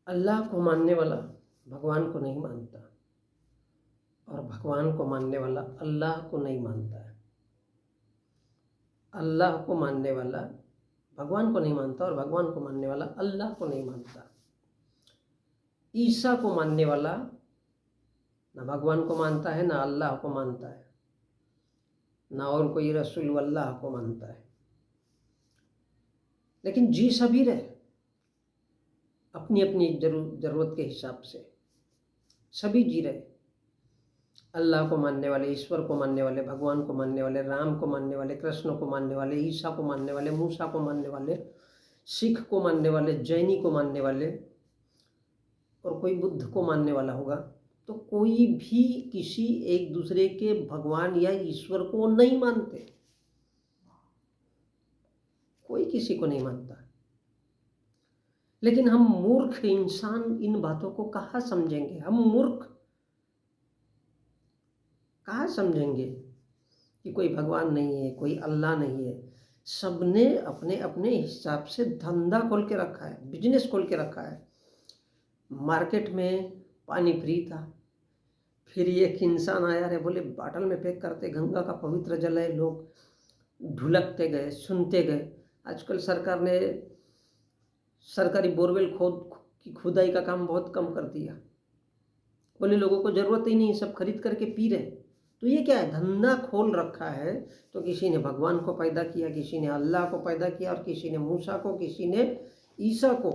अल्लाह को मानने वाला भगवान को नहीं मानता और भगवान को मानने वाला अल्लाह को नहीं मानता है। अल्लाह को मानने वाला भगवान को नहीं मानता और भगवान को मानने वाला अल्लाह को नहीं मानता। ईसा को मानने वाला ना भगवान को मानता है, ना अल्लाह को मानता है, ना और कोई रसूल अल्लाह को मानता है। लेकिन जी सभी रहे अपनी अपनी जरूरत के हिसाब से, सभी जी रहे। अल्लाह को मानने वाले, ईश्वर को मानने वाले, भगवान को मानने वाले, राम को मानने वाले, कृष्ण को मानने वाले, ईसा को मानने वाले, मूसा को मानने वाले, सिख को मानने वाले, जैनी को मानने वाले, और कोई बुद्ध को मानने वाला होगा। तो कोई भी किसी एक दूसरे के भगवान या ईश्वर को नहीं मानते, कोई किसी को नहीं मानता। लेकिन हम मूर्ख इंसान इन बातों को कहाँ समझेंगे? हम मूर्ख कहाँ समझेंगे कि कोई भगवान नहीं है, कोई अल्लाह नहीं है। सबने अपने अपने हिसाब से धंधा खोल के रखा है, बिजनेस खोल के रखा है। मार्केट में पानी फ्री था, फिर एक इंसान आया रे, बोले बाटल में पैक करते, गंगा का पवित्र जल है, लोग ढुलकते गए, सुनते गए। आजकल सरकार ने सरकारी बोरवेल की खुदाई का काम बहुत कम कर दिया, बोले लोगों को ज़रूरत ही नहीं, सब खरीद करके पी रहे। तो ये क्या है? धंधा खोल रखा है। तो किसी ने भगवान को पैदा किया, किसी ने अल्लाह को पैदा किया, और किसी ने मूसा को, किसी ने ईसा को,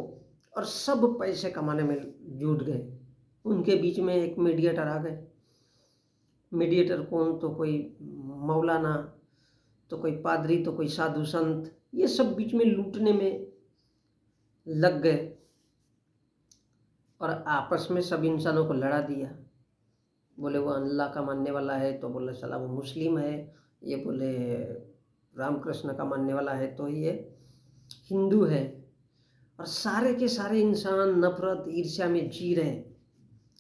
और सब पैसे कमाने में जुट गए। उनके बीच में एक मीडिएटर आ गए। मीडिएटर कौन? तो कोई मौलाना, तो कोई पादरी, तो कोई साधु संत, ये सब बीच में लूटने में लग गए और आपस में सब इंसानों को लड़ा दिया। बोले वो अल्लाह का मानने वाला है तो बोले साला वो मुस्लिम है, ये बोले रामकृष्ण का मानने वाला है तो ये हिंदू है। और सारे के सारे इंसान नफरत ईर्ष्या में जी रहे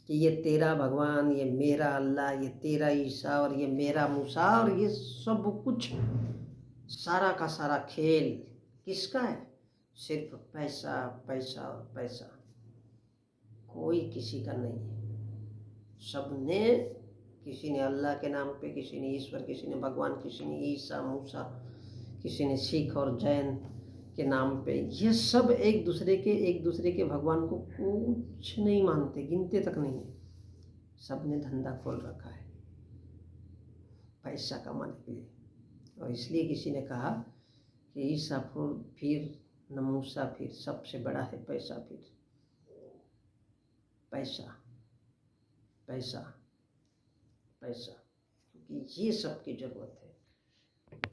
कि ये तेरा भगवान, ये मेरा अल्लाह, ये तेरा ईसा, और ये मेरा मूसा, और ये सब कुछ सारा का सारा खेल किसका है? सिर्फ पैसा, पैसा और पैसा, कोई किसी का नहीं है। सबने, किसी ने अल्लाह के नाम पे, किसी ने ईश्वर, किसी ने भगवान, किसी ने ईसा मूसा, किसी ने सिख और जैन के नाम पे, ये सब एक दूसरे के भगवान को कुछ नहीं मानते, गिनते तक नहीं है। सबने धंधा खोल रखा है पैसा कमाने के लिए। और इसलिए किसी ने कहा कि ईसा फिर न मूसा फिर, सबसे बड़ा है पैसा फिर। पैसा पैसा पैसा, क्योंकि ये सबकी जरूरत है।